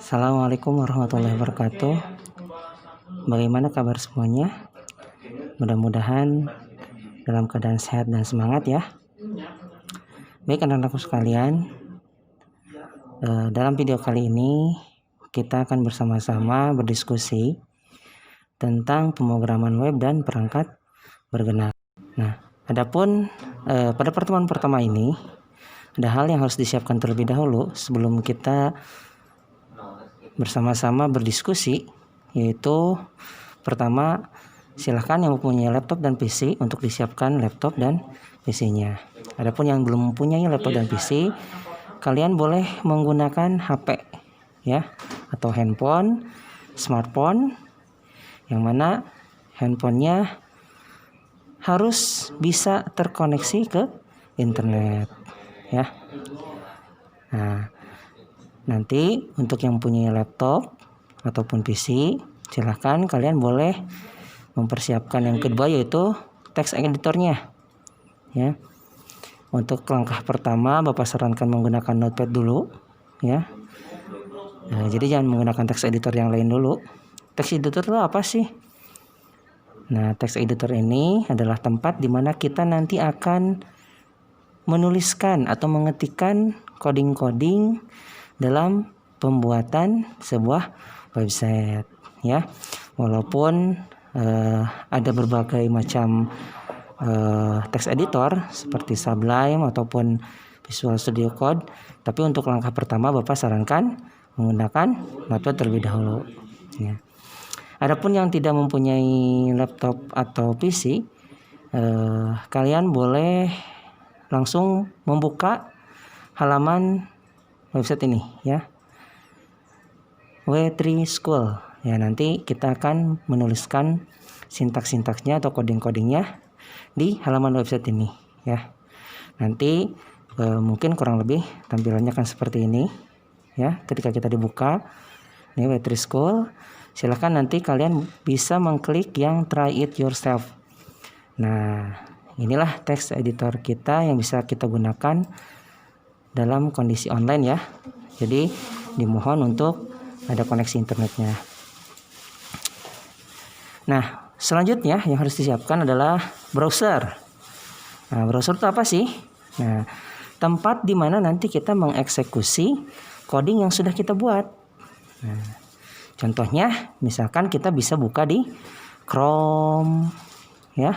Assalamualaikum warahmatullahi wabarakatuh. Bagaimana kabar semuanya? Mudah-mudahan dalam keadaan sehat dan semangat ya. Baik anak-anakku sekalian, dalam video kali ini kita akan bersama-sama berdiskusi tentang pemrograman web dan perangkat bergerak. Nah, adapun pada pertemuan pertama ini ada hal yang harus disiapkan terlebih dahulu sebelum kita bersama-sama berdiskusi, yaitu pertama, silahkan yang mempunyai laptop dan PC untuk disiapkan laptop dan PC-nya. Adapun yang belum mempunyai laptop dan PC, kalian boleh menggunakan HP ya, atau handphone, smartphone, yang mana handphonenya harus bisa terkoneksi ke internet ya. Nah, nanti untuk yang punya laptop ataupun PC, silahkan kalian boleh mempersiapkan yang kedua, yaitu text editornya ya. Untuk langkah pertama Bapak sarankan menggunakan Notepad dulu ya. Nah, jadi jangan menggunakan text editor yang lain dulu. Text editor itu apa sih? Nah, text editor ini adalah tempat di mana kita nanti akan menuliskan atau mengetikkan coding-coding dalam pembuatan sebuah website ya. Walaupun ada berbagai macam text editor seperti Sublime ataupun Visual Studio Code, tapi untuk langkah pertama Bapak sarankan menggunakan Notepad terlebih dahulu ya. Adapun yang tidak mempunyai laptop atau PC, kalian boleh langsung membuka halaman website ini ya, W3 School ya. Nanti kita akan menuliskan sintaks-sintaksnya atau coding-codingnya di halaman website ini ya. Nanti mungkin kurang lebih tampilannya akan seperti ini ya. Ketika kita dibuka ini W3 School, silahkan nanti kalian bisa mengklik yang try it yourself. Nah, inilah text editor kita yang bisa kita gunakan dalam kondisi online ya. Jadi dimohon untuk ada koneksi internetnya. Nah, selanjutnya yang harus disiapkan adalah browser. Nah, browser itu apa sih? Nah, tempat di mana nanti kita mengeksekusi coding yang sudah kita buat. Nah, contohnya misalkan kita bisa buka di Chrome ya,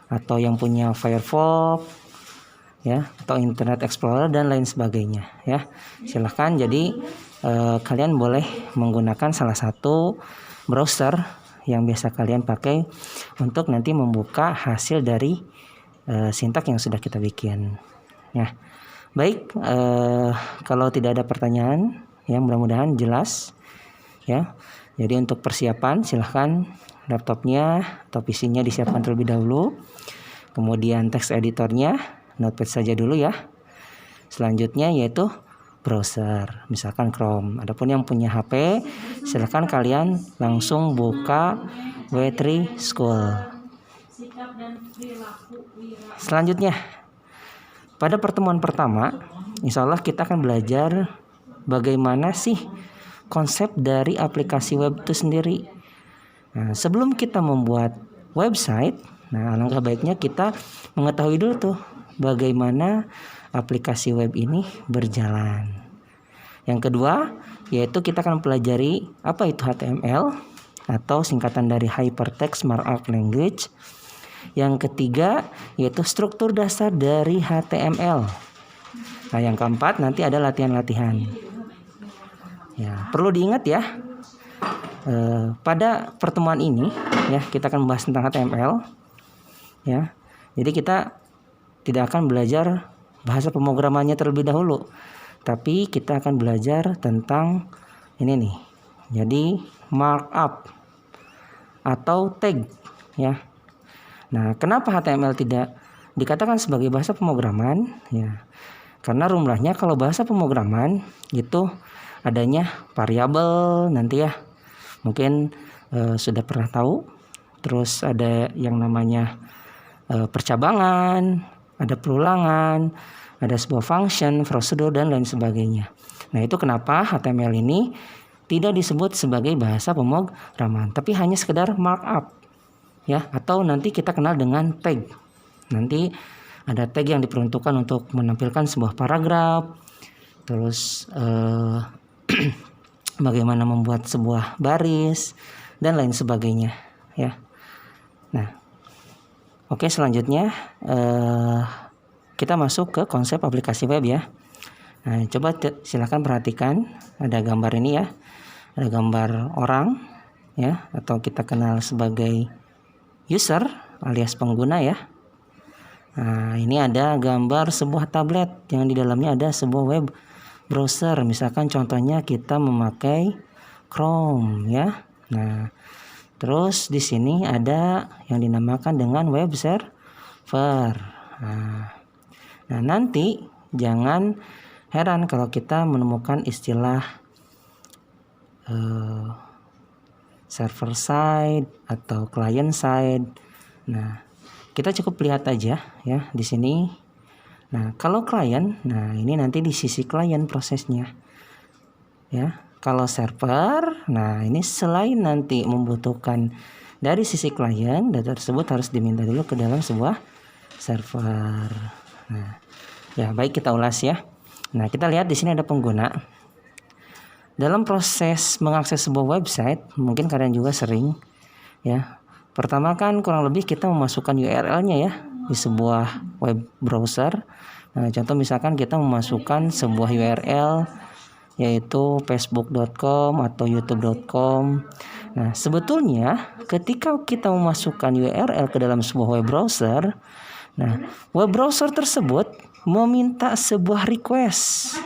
atau yang punya Firefox ya, atau Internet Explorer dan lain sebagainya ya. Silahkan, jadi kalian boleh menggunakan salah satu browser yang biasa kalian pakai untuk nanti membuka hasil dari sintak yang sudah kita bikin ya. Baik, kalau tidak ada pertanyaan ya, mudah-mudahan jelas ya. Jadi untuk persiapan, silahkan laptopnya atau PC-nya disiapkan terlebih dahulu, kemudian text editornya Notepad saja dulu ya. Selanjutnya yaitu browser, misalkan Chrome. Adapun yang punya HP, silahkan kalian langsung buka W3 School. Selanjutnya, pada pertemuan pertama, insya Allah kita akan belajar bagaimana sih konsep dari aplikasi web itu sendiri. Nah, sebelum kita membuat website, nah alangkah baiknya kita mengetahui dulu tuh bagaimana aplikasi web ini berjalan. Yang kedua, yaitu kita akan pelajari apa itu HTML atau singkatan dari Hypertext Markup Language. Yang ketiga, yaitu struktur dasar dari HTML. Nah, yang keempat nanti ada latihan-latihan. Ya, perlu diingat ya, pada pertemuan ini ya kita akan membahas tentang HTML ya. Jadi kita tidak akan belajar bahasa pemrogramannya terlebih dahulu, tapi kita akan belajar tentang ini nih. Jadi markup atau tag ya. Nah, kenapa HTML tidak dikatakan sebagai bahasa pemrograman ya? Karena rumrahnya kalau bahasa pemrograman itu adanya variabel nanti ya. Mungkin sudah pernah tahu. Terus ada yang namanya percabangan, ada perulangan, ada sebuah function, prosedur dan lain sebagainya. Nah, itu kenapa HTML ini tidak disebut sebagai bahasa pemrograman, tapi hanya sekedar markup, ya, atau nanti kita kenal dengan tag. Nanti ada tag yang diperuntukkan untuk menampilkan sebuah paragraf, terus bagaimana membuat sebuah baris dan lain sebagainya, ya. Nah, oke, selanjutnya kita masuk ke konsep aplikasi web, ya. Nah, coba silakan perhatikan, ada gambar ini, ya. Ada gambar orang, ya, atau kita kenal sebagai user alias pengguna, ya. Nah, ini ada gambar sebuah tablet yang di dalamnya ada sebuah web browser. Misalkan contohnya kita memakai Chrome, ya. Nah, terus di sini ada yang dinamakan dengan web server. Nah, nanti jangan heran kalau kita menemukan istilah server side atau client side. Nah, kita cukup lihat aja, ya, di sini. Nah, kalau client, nah ini nanti di sisi client prosesnya, ya. Kalau server, nah ini selain nanti membutuhkan dari sisi client, data tersebut harus diminta dulu ke dalam sebuah server. Nah, ya, baik, kita ulas, ya. Nah, kita lihat di sini ada pengguna. Dalam proses mengakses sebuah website, mungkin kalian juga sering, ya. Pertama kan kurang lebih kita memasukkan URL-nya, ya, di sebuah web browser. Nah, contoh misalkan kita memasukkan sebuah URL yaitu facebook.com atau youtube.com. Nah, sebetulnya ketika kita memasukkan URL ke dalam sebuah web browser, nah, web browser tersebut meminta sebuah request.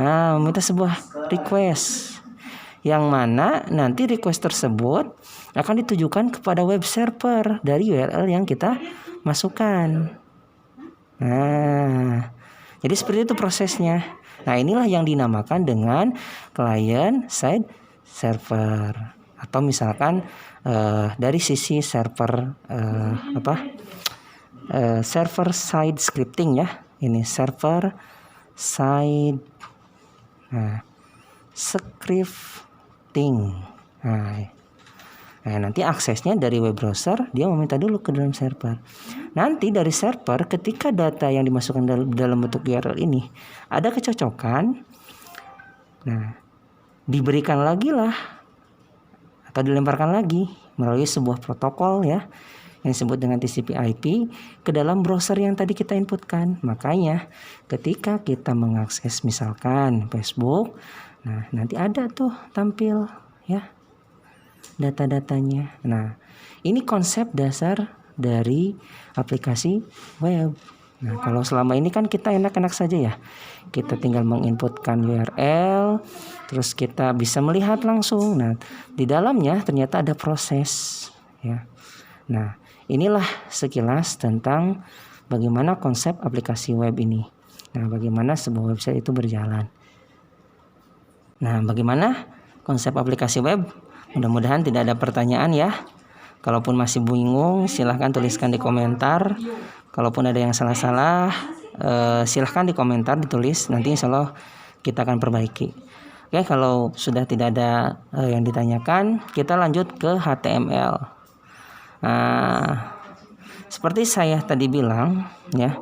Nah, meminta sebuah request yang mana nanti request tersebut akan ditujukan kepada web server dari URL yang kita masukkan. Nah, jadi seperti itu prosesnya. Nah, inilah yang dinamakan dengan client side server, atau misalkan dari sisi server server side scripting, ya. Ini server side scripting. Nah, nanti aksesnya dari web browser dia meminta dulu ke dalam server. Nanti dari server ketika data yang dimasukkan dalam bentuk URL ini ada kecocokan, nah diberikan lagi lah atau dilemparkan lagi melalui sebuah protokol, ya, yang disebut dengan TCP/IP ke dalam browser yang tadi kita inputkan. Makanya ketika kita mengakses misalkan Facebook, nah nanti ada tuh tampil, ya, data-datanya. Nah, ini konsep dasar dari aplikasi web. Nah, kalau selama ini kan kita enak-enak saja, ya. Kita tinggal menginputkan URL, terus kita bisa melihat langsung. Nah, di dalamnya ternyata ada proses, ya. Nah, inilah sekilas tentang bagaimana konsep aplikasi web ini. Nah, bagaimana sebuah website itu berjalan. Nah, bagaimana konsep aplikasi web? Mudah-mudahan tidak ada pertanyaan, ya. Kalaupun masih bingung, silahkan tuliskan di komentar. Kalaupun ada yang salah-salah, silahkan di komentar ditulis. Nanti insya Allah kita akan perbaiki. Oke, kalau sudah tidak ada yang ditanyakan, kita lanjut ke HTML. Nah, seperti saya tadi bilang, ya,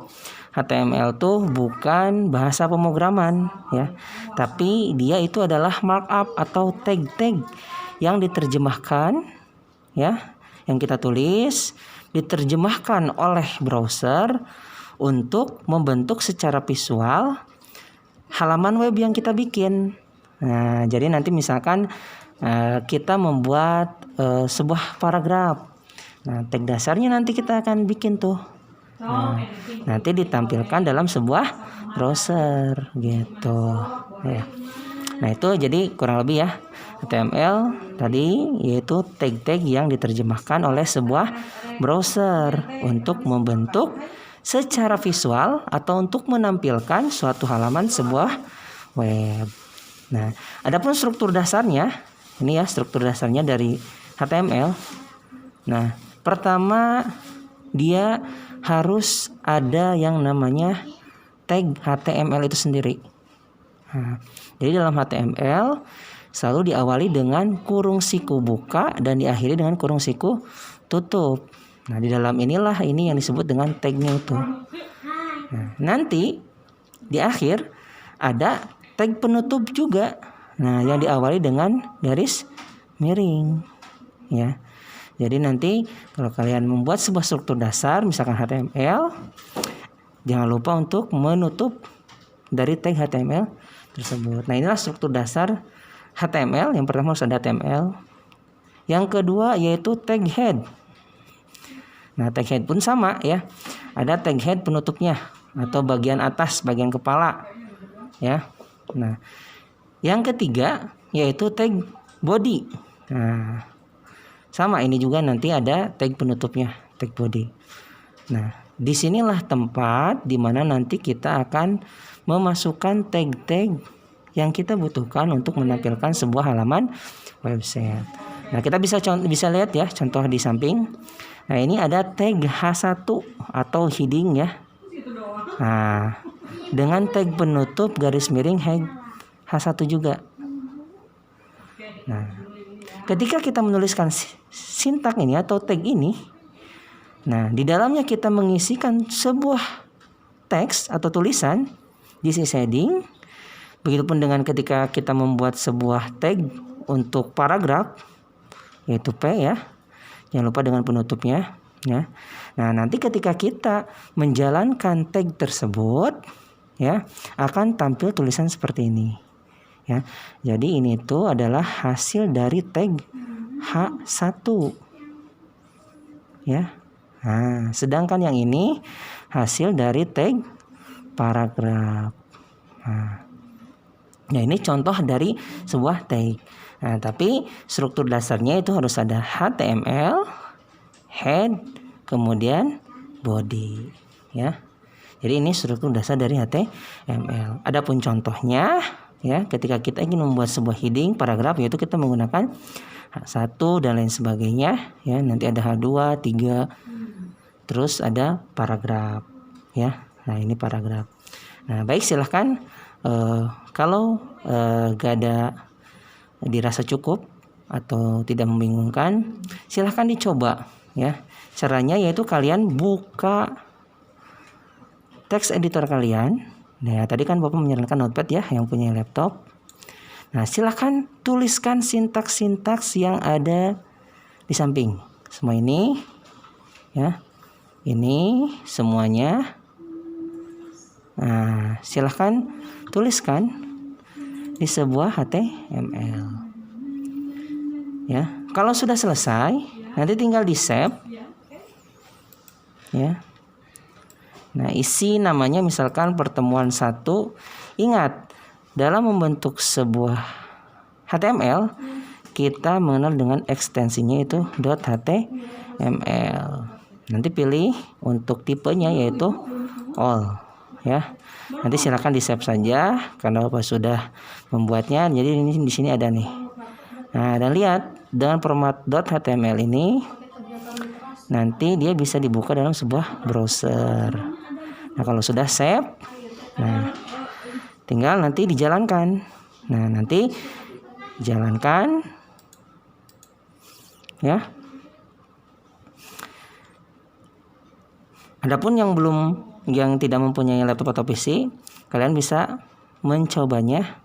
HTML tuh bukan bahasa pemrograman, ya, tapi dia itu adalah markup atau tag-tag yang diterjemahkan, ya, yang kita tulis diterjemahkan oleh browser untuk membentuk secara visual halaman web yang kita bikin. Nah, jadi nanti misalkan kita membuat sebuah paragraf. Nah, tag dasarnya nanti kita akan bikin tuh. Nah, nanti ditampilkan dalam sebuah browser gitu, ya. Nah, itu jadi kurang lebih, ya, HTML tadi yaitu tag-tag yang diterjemahkan oleh sebuah browser untuk membentuk secara visual atau untuk menampilkan suatu halaman sebuah web. Nah, adapun struktur dasarnya, ini, ya, struktur dasarnya dari HTML. Nah, pertama dia harus ada yang namanya tag HTML itu sendiri. Nah, jadi dalam HTML selalu diawali dengan kurung siku buka dan diakhiri dengan kurung siku tutup. Nah, di dalam inilah ini yang disebut dengan tagnya itu. Nah, nanti di akhir ada tag penutup juga. Nah, yang diawali dengan garis miring, ya. Jadi nanti kalau kalian membuat sebuah struktur dasar, misalkan HTML, jangan lupa untuk menutup dari tag HTML tersebut. Nah, inilah struktur dasar HTML. Yang pertama harus ada HTML. Yang kedua yaitu tag head. Nah, tag head pun sama ya. Ada tag head penutupnya atau bagian atas, bagian kepala. Ya. Nah, yang ketiga yaitu tag body. Nah, sama ini juga nanti ada tag penutupnya, tag body. Nah, disinilah tempat dimana nanti kita akan memasukkan tag-tag yang kita butuhkan untuk menampilkan sebuah halaman website. Nah, kita bisa lihat ya contoh di samping. Nah, ini ada tag H1 atau heading ya. Nah, dengan tag penutup garis miring H1 juga. Nah, ketika kita menuliskan sintak ini atau tag ini, nah di dalamnya kita mengisikan sebuah teks atau tulisan. This is heading. Begitupun dengan ketika kita membuat sebuah tag untuk paragraf, yaitu P ya. Jangan lupa dengan penutupnya ya. Nah, nanti ketika kita menjalankan tag tersebut ya, akan tampil tulisan seperti ini. Ya. Jadi ini tuh adalah hasil dari tag H1. Ya. Nah, sedangkan yang ini hasil dari tag paragraf. Nah, ini contoh dari sebuah tag. Nah, tapi struktur dasarnya itu harus ada HTML, head, kemudian body, ya. Jadi ini struktur dasar dari HTML. Adapun contohnya, ya, ketika kita ingin membuat sebuah heading paragraf, yaitu kita menggunakan H1 dan lain sebagainya, ya. Nanti ada H2, 3, terus ada paragraf, ya. Nah, ini paragraf. Nah, baik, silahkan kalau gak ada dirasa cukup atau tidak membingungkan, silahkan dicoba ya. Caranya yaitu kalian buka teks editor kalian. Nah, tadi kan Bapak menyarankan Notepad ya yang punya laptop. Nah, silahkan tuliskan sintaks-sintaks yang ada di samping. Semua ini ya. Ini semuanya. Nah, silahkan tuliskan di sebuah HTML. Ya, kalau sudah selesai, nanti tinggal di save. Ya. Nah, isi namanya misalkan pertemuan 1. Ingat, dalam membentuk sebuah HTML, kita mengenal dengan ekstensinya itu .html. Nanti pilih untuk tipenya yaitu all. Ya, nanti silakan di save saja karena Bapak sudah membuatnya. Jadi ini di sini ada nih. Nah, dan lihat dengan format .html ini nanti dia bisa dibuka dalam sebuah browser. Nah, kalau sudah save, nah tinggal nanti dijalankan. Nah, nanti jalankan ya. Adapun yang tidak mempunyai laptop atau PC, kalian bisa mencobanya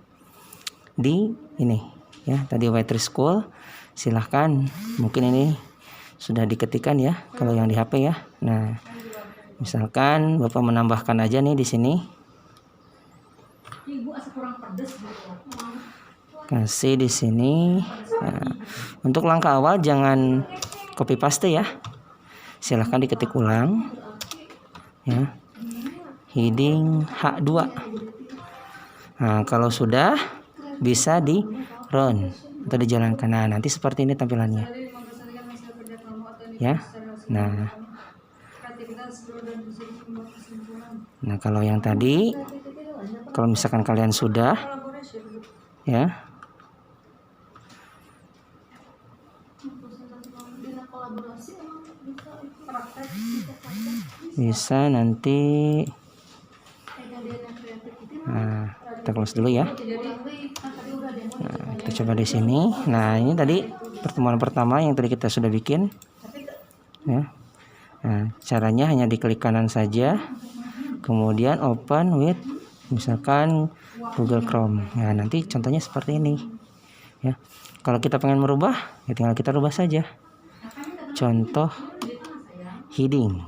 di ini ya, tadi White School. Silahkan, mungkin ini sudah diketikkan ya kalau yang di HP ya. Nah, misalkan Bapak menambahkan aja nih di sini. Kasih di sini. Nah, untuk langkah awal jangan copy paste ya. Silahkan diketik ulang. Ya. Heading H2. Nah, kalau sudah bisa di run atau dijalankan. Nah, nanti seperti ini tampilannya. Ya. Nah, kalau yang tadi, kalau misalkan kalian sudah, ya, bisa nanti. Nah, kita close dulu ya. Nah, kita coba di sini. Nah, ini tadi pertemuan pertama yang tadi kita sudah bikin ya. Nah, caranya hanya diklik kanan saja, kemudian open with misalkan Google Chrome. Nah, nanti contohnya seperti ini ya. Kalau kita pengen merubah, ya tinggal kita rubah saja. Contoh heading.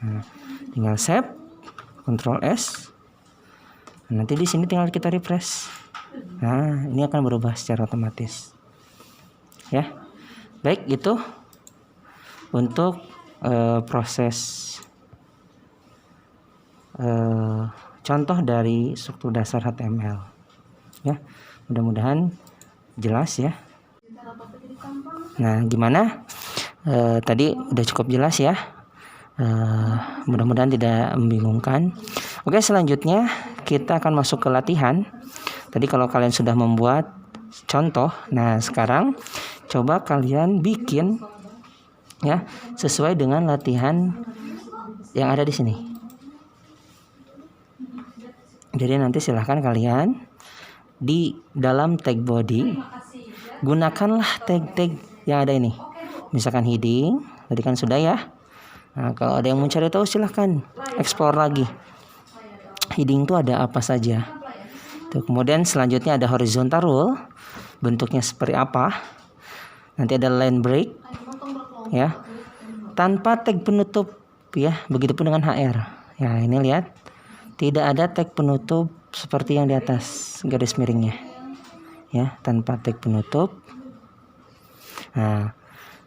Nah, tinggal save, Ctrl S. Nanti di sini tinggal kita refresh. Nah, ini akan berubah secara otomatis. Ya. Baik, itu untuk proses contoh dari struktur dasar HTML. Ya. Mudah-mudahan jelas ya. Nah, gimana? Tadi udah cukup jelas ya. Mudah-mudahan tidak membingungkan. Oke, selanjutnya kita akan masuk ke latihan. Tadi kalau kalian sudah membuat contoh, nah sekarang coba kalian bikin ya sesuai dengan latihan yang ada di sini. Jadi nanti silahkan kalian di dalam tag body gunakanlah tag-tag yang ada ini. Misalkan heading, tadi kan sudah ya. Nah, kalau ada yang mau cari tahu silahkan explore lagi. Heading itu ada apa saja. Tuh, kemudian selanjutnya ada horizontal rule. Bentuknya seperti apa. Nanti ada line break. Ya. Tanpa tag penutup ya. Begitupun dengan HR. Ya, ini lihat. Tidak ada tag penutup seperti yang di atas garis miringnya. Ya, tanpa tag penutup. Nah,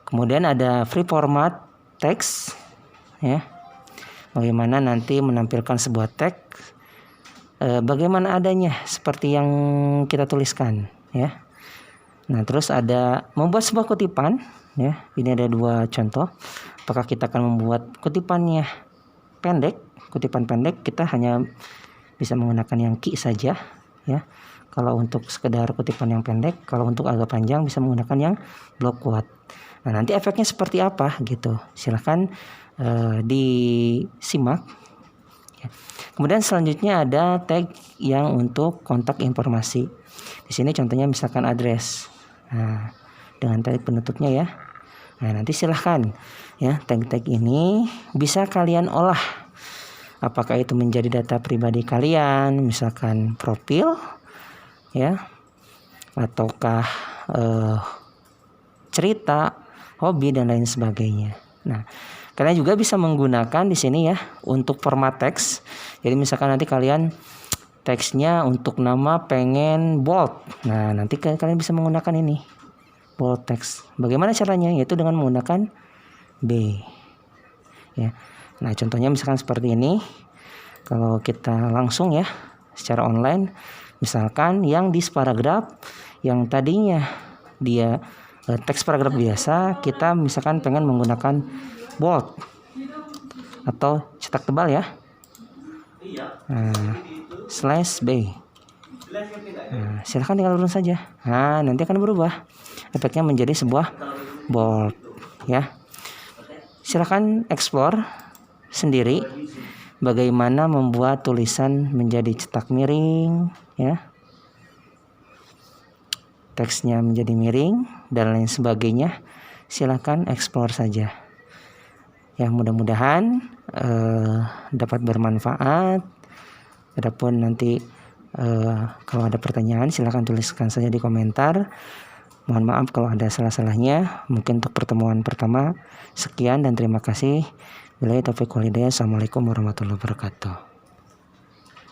kemudian ada free format text. Ya, bagaimana nanti menampilkan sebuah tag bagaimana adanya seperti yang kita tuliskan ya. Nah, terus ada membuat sebuah kutipan ya. Ini ada dua contoh. Apakah kita akan membuat kutipannya pendek, kutipan pendek, kita hanya bisa menggunakan yang key saja ya. Kalau untuk sekedar kutipan yang pendek, kalau untuk agak panjang bisa menggunakan yang block quote. Nah, nanti efeknya seperti apa gitu. Silahkan disimak. Kemudian selanjutnya ada tag yang untuk kontak informasi. Di sini contohnya misalkan address. Nah, dengan tag penutupnya ya. Nah, nanti silahkan ya tag-tag ini bisa kalian olah. Apakah itu menjadi data pribadi kalian, misalkan profil ya, ataukah cerita, hobi dan lain sebagainya. Nah, kalian juga bisa menggunakan di sini ya untuk format teks. Jadi misalkan nanti kalian teksnya untuk nama pengen bold. Nah, nanti kalian bisa menggunakan ini bold text. Bagaimana caranya? Yaitu dengan menggunakan B. Ya. Nah, contohnya misalkan seperti ini. Kalau kita langsung ya secara online, misalkan yang di paragraf yang tadinya dia teks paragraf biasa, kita misalkan pengen menggunakan bold atau cetak tebal ya. Nah, slash B. Nah, silahkan tinggal turun saja. Nah, nanti akan berubah. Efeknya menjadi sebuah bold ya. Silahkan explore sendiri bagaimana membuat tulisan menjadi cetak miring ya. Teksnya menjadi miring dan lain sebagainya. Silahkan explore saja. Ya, mudah-mudahan dapat bermanfaat. Adapun nanti kalau ada pertanyaan silahkan tuliskan saja di komentar. Mohon maaf kalau ada salah-salahnya. Mungkin untuk pertemuan pertama sekian dan terima kasih. Wabillahi taufiq wal hidayah. Assalamualaikum warahmatullahi wabarakatuh.